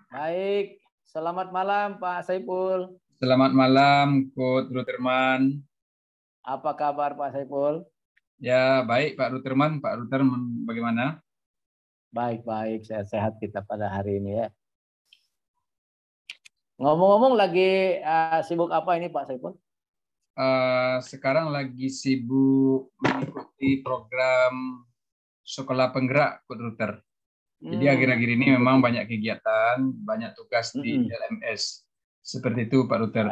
Baik, selamat malam Pak Saiful. Selamat malam, Coach Ruterman. Apa kabar Pak Saiful? Ya, baik Pak Ruterman. Pak Ruterman bagaimana? Baik-baik, sehat-sehat kita pada hari ini ya. Ngomong-ngomong lagi sibuk apa ini Pak Saiful? Sekarang lagi sibuk mengikuti program Sekolah Penggerak, Coach Ruter. Jadi akhir-akhir ini memang banyak kegiatan, banyak tugas di LMS. Seperti itu Pak Ruter.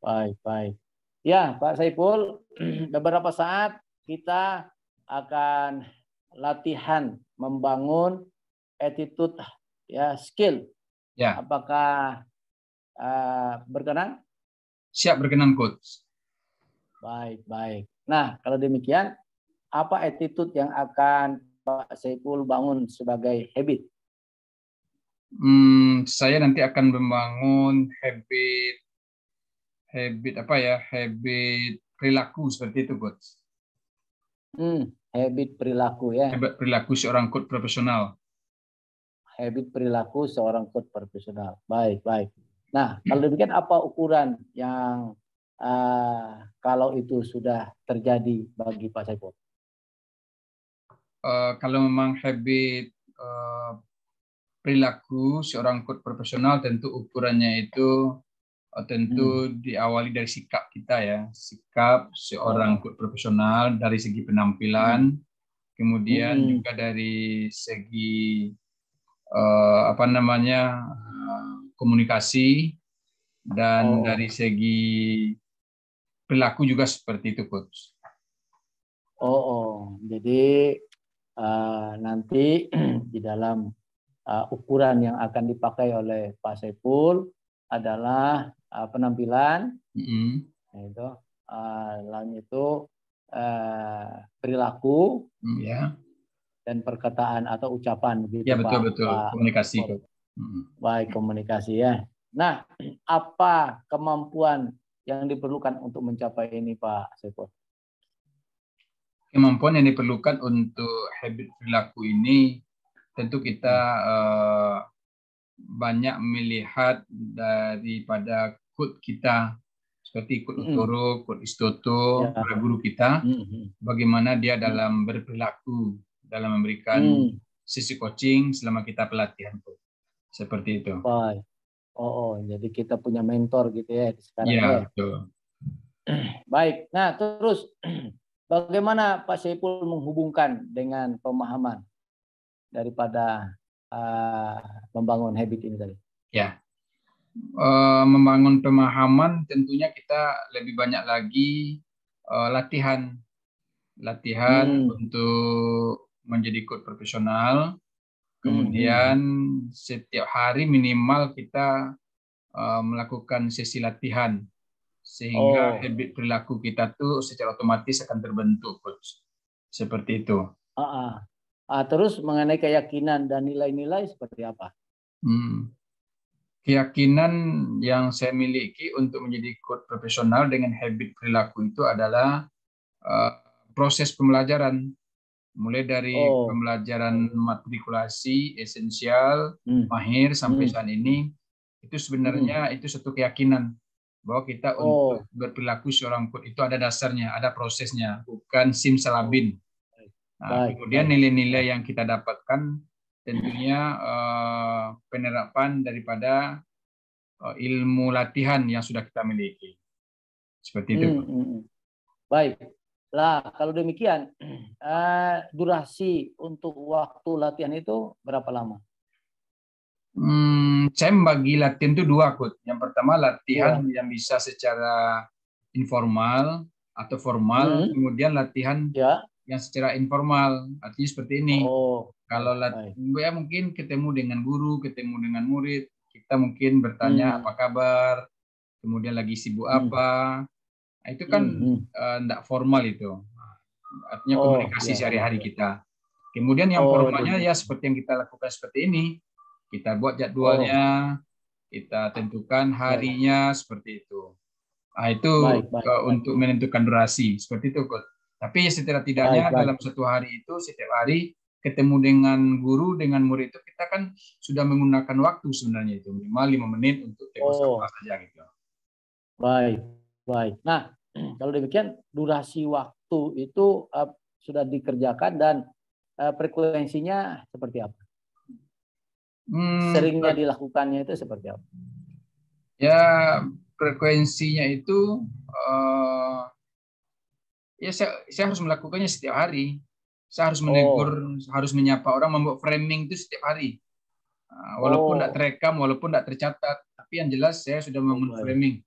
Baik. Ya Pak Saiful, beberapa saat kita akan latihan membangun attitude ya, skill. Ya. Apakah berkenan? Siap berkenan, Coach. Baik. Nah, kalau demikian, apa attitude yang akan Pak Saiful bangun sebagai habit? Saya nanti akan membangun habit perilaku seperti itu, Coach. Habit perilaku ya. Habit perilaku seorang coach profesional. Habit perilaku seorang coach profesional. Baik. Nah, kalau demikian apa ukuran yang kalau itu sudah terjadi bagi Pak Saiful? Kalau memang habit perilaku seorang coach profesional, tentu ukurannya itu tentu diawali dari sikap kita ya. Sikap seorang coach profesional dari segi penampilan, kemudian juga dari segi komunikasi, dan dari segi perilaku juga seperti itu, Coach. Jadi nanti di dalam ukuran yang akan dipakai oleh Pak Saiful adalah penampilan, itu, lain itu perilaku, dan perkataan atau ucapan, gitu ya, betul, Pak. Komunikasi. Baik, komunikasi ya. Nah, apa kemampuan yang diperlukan untuk mencapai ini, Pak Saiful? Kemampuan yang diperlukan untuk habit perilaku ini, tentu kita banyak melihat daripada quote kita, seperti quote Utoro, quote Istoto, para guru kita, bagaimana dia dalam berperilaku, dalam memberikan sisi coaching selama kita pelatihan. Seperti itu. Baik. Jadi kita punya mentor gitu ya sekarang ya. Betul. Baik. Nah, terus bagaimana Pak Saiful menghubungkan dengan pemahaman daripada membangun habit ini tadi? Ya. Membangun pemahaman tentunya kita lebih banyak lagi latihan untuk menjadi coach profesional. Kemudian setiap hari minimal kita melakukan sesi latihan sehingga habit perilaku kita tuh secara otomatis akan terbentuk, Coach. Seperti itu. Terus mengenai keyakinan dan nilai-nilai seperti apa? Keyakinan yang saya miliki untuk menjadi coach profesional dengan habit perilaku itu adalah proses pembelajaran. Mulai dari pembelajaran matrikulasi, esensial, mahir sampai saat ini, itu sebenarnya itu satu keyakinan bahwa kita untuk berperilaku seorang coach itu ada dasarnya, ada prosesnya, bukan simsalabim. Nah, kemudian nilai-nilai yang kita dapatkan tentunya penerapan daripada ilmu latihan yang sudah kita miliki. Seperti itu. Baik. Lah, kalau demikian, durasi untuk waktu latihan itu berapa lama? Saya membagi latihan itu dua, Coach. Yang pertama latihan yang bisa secara informal atau formal, kemudian latihan yang secara informal, artinya seperti ini. Kalau ya mungkin ketemu dengan guru, ketemu dengan murid, kita mungkin bertanya apa kabar, kemudian lagi sibuk apa. Nah, itu kan tidak formal itu. Artinya komunikasi sehari-hari kita. Kemudian yang formalnya ya seperti yang kita lakukan seperti ini. Kita buat jadwalnya, kita tentukan harinya seperti itu. Nah, itu untuk menentukan durasi seperti itu, Coach. Tapi setidak-tidaknya dalam satu hari itu setiap hari ketemu dengan guru, dengan murid itu kita kan sudah menggunakan waktu sebenarnya itu minimal 5 menit untuk tegur sapa saja gitu. Baik, baik. Nah, kalau demikian durasi waktu itu sudah dikerjakan dan frekuensinya seperti apa? Seringnya dilakukannya itu seperti apa? Ya, frekuensinya itu ya saya harus melakukannya setiap hari. Saya harus menegur, harus menyapa orang, membuat framing itu setiap hari. Walaupun tidak terekam, walaupun tidak tercatat, tapi yang jelas saya sudah membangun framing.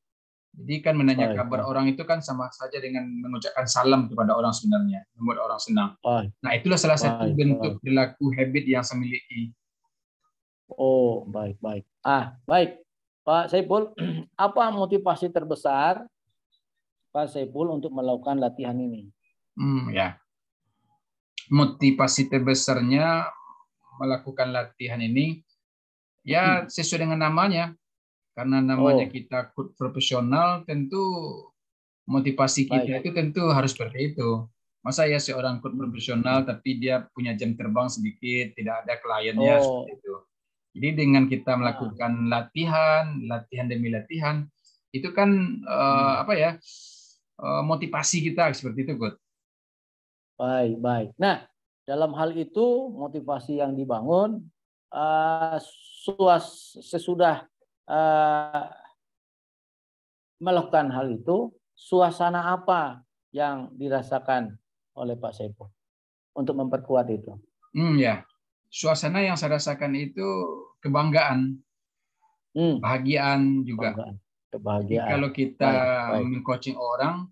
Jadi kan menanya kabar orang itu kan sama saja dengan mengucapkan salam kepada orang sebenarnya, membuat orang senang. Nah, itulah salah satu bentuk perilaku habit yang saya miliki. Oh, baik, baik. Baik. Pak Saiful, apa motivasi terbesar Pak Saiful untuk melakukan latihan ini? Ya. Motivasi terbesarnya melakukan latihan ini ya sesuai dengan namanya. Karena namanya kita coach profesional, tentu motivasi kita itu tentu harus seperti itu. Masa ya seorang coach profesional tapi dia punya jam terbang sedikit, tidak ada kliennya seperti itu. Jadi dengan kita melakukan latihan demi latihan, itu kan motivasi kita seperti itu, Coach. Baik, baik. Nah, dalam hal itu motivasi yang dibangun sesudah melakukan hal itu, suasana apa yang dirasakan oleh Pak Saiful untuk memperkuat itu? Ya, suasana yang saya rasakan itu kebanggaan, kebahagiaan juga. Kebahagiaan. Jadi kalau kita meng-coaching orang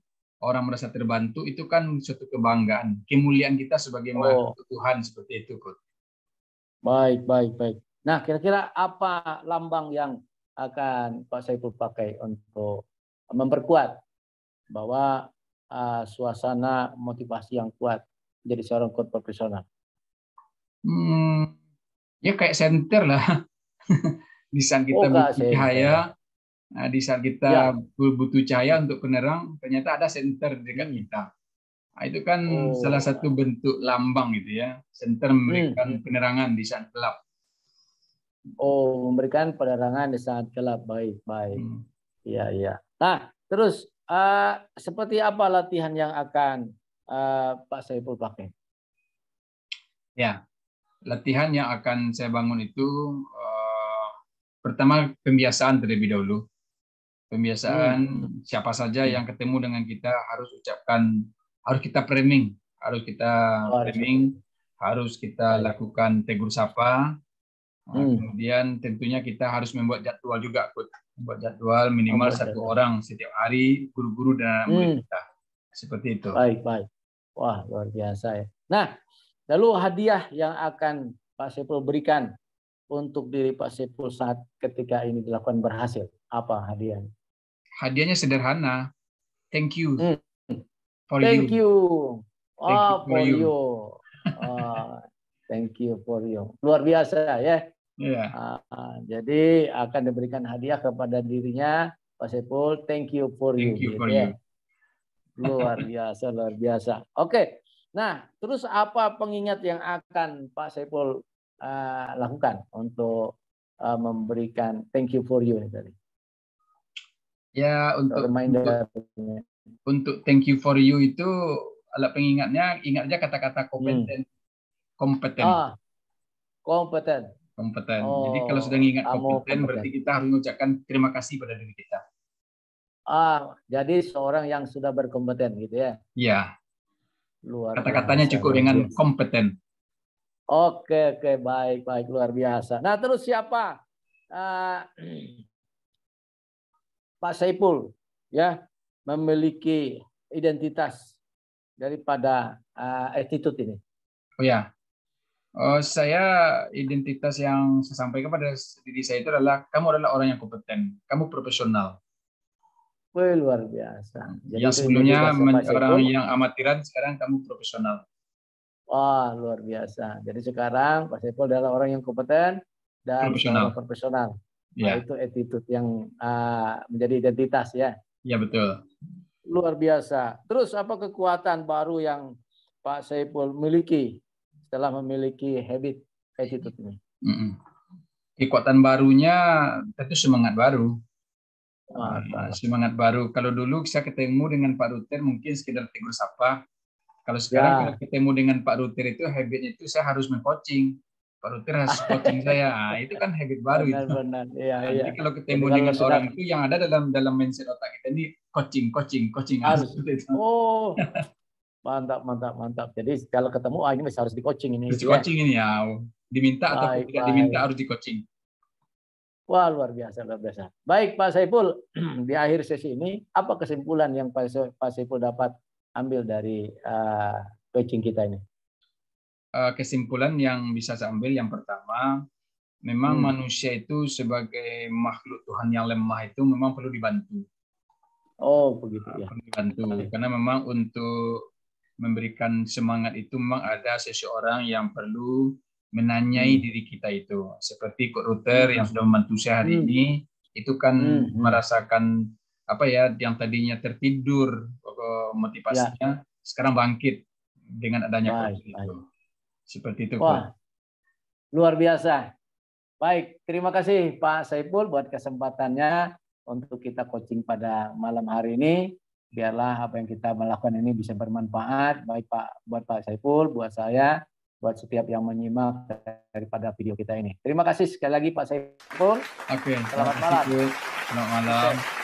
merasa terbantu, itu kan suatu kebanggaan, kemuliaan kita sebagai makhluk Tuhan seperti itu, Coach. Baik, baik, baik. Nah, kira-kira apa lambang yang akan Pak Saiful pakai untuk memperkuat bahwa suasana motivasi yang kuat menjadi seorang coach profesional? Ya kayak senter lah. Di saat kita butuh cahaya, di saat kita butuh cahaya untuk penerang, ternyata ada senter di dekat kita. Nah, itu kan salah satu bentuk lambang gitu ya. Senter memberikan penerangan di saat gelap. Memberikan penerangan di saat gelap. Baik, baik. Iya, iya. Nah, terus seperti apa latihan yang akan Pak Saiful pakai? Ya, latihan yang akan saya bangun itu pertama pembiasaan terlebih dahulu. Pembiasaan siapa saja yang ketemu dengan kita harus ucapkan, harus kita framing, harus kita lakukan tegur sapa. Kemudian tentunya kita harus membuat jadwal juga, membuat jadwal minimal satu orang setiap hari, guru-guru dan murid kita. Seperti itu. Baik, baik. Wah, luar biasa ya. Nah, lalu hadiah yang akan Pak Saiful berikan untuk diri Pak Saiful saat ketika ini dilakukan berhasil, apa hadiahnya? Hadiahnya sederhana. Thank you for Thank you. For you. Thank you for you. Luar biasa ya. Jadi akan diberikan hadiah kepada dirinya Pak Saiful. Thank you for you. Thank you for you. Luar biasa, luar biasa. Oke. Nah, terus apa pengingat yang akan Pak Saiful lakukan untuk memberikan thank you for you tadi? Ya, untuk thank you for you itu alat pengingatnya, ingat aja kata-kata kompeten. Kompeten. Jadi kalau sudah ingat kompeten, berarti kita harus mengucapkan terima kasih pada diri kita. Jadi seorang yang sudah berkompeten gitu ya? Iya. Kata-katanya cukup dengan kompeten. Oke, baik, luar biasa. Nah, terus siapa Pak Saiful ya memiliki identitas daripada attitude ini? Saya identitas yang saya sampaikan pada diri saya itu adalah kamu adalah orang yang kompeten, kamu profesional. Luar biasa. Jadi yang sebelumnya orang yang amatiran, sekarang kamu profesional. Wah, luar biasa. Jadi sekarang Pak Saiful adalah orang yang kompeten dan profesional. Nah, itu attitude yang menjadi identitas ya. Iya, betul. Luar biasa. Terus apa kekuatan baru yang Pak Saiful miliki setelah memiliki habit attitude ini? Kekuatan barunya tentu semangat baru. Mantap. Semangat baru. Kalau dulu saya ketemu dengan Pak Ruter mungkin sekedar tegur sapa. Kalau sekarang kalau ketemu dengan Pak Ruter itu habitnya itu saya harus men-coaching. Pak Ruter harus coaching saya. Nah, itu kan habit baru itu. Benar. Iya. Jadi kalau ketemu dengan orang itu yang ada dalam mindset otak kita ini coaching. Harus. Oh. Mantap. Jadi kalau ketemu ini masih harus di-coaching ini. Harus di-coaching ini ya. Diminta atau tidak diminta harus di-coaching. Wah, luar biasa. Baik, Pak Saiful, di akhir sesi ini, apa kesimpulan yang Pak Saiful dapat ambil dari coaching kita ini? Kesimpulan yang bisa saya ambil yang pertama, memang manusia itu sebagai makhluk Tuhan yang lemah itu memang perlu dibantu. Oh, begitu ya. Perlu dibantu, karena memang untuk memberikan semangat itu memang ada seseorang yang perlu menanyai diri kita itu, seperti Coach Ruter yang sudah membantu saya hari ini, itu kan merasakan apa ya, yang tadinya tertidur motivasinya sekarang bangkit dengan adanya coaching itu. Seperti itu. Wah, luar biasa. Baik, terima kasih Pak Saiful buat kesempatannya untuk kita coaching pada malam hari ini. Biarlah apa yang kita melakukan ini bisa bermanfaat, baik buat Pak Saiful, buat saya, buat setiap yang menyimak daripada video kita ini. Terima kasih sekali lagi Pak Saiful. Oke. Selamat malam. Selamat malam.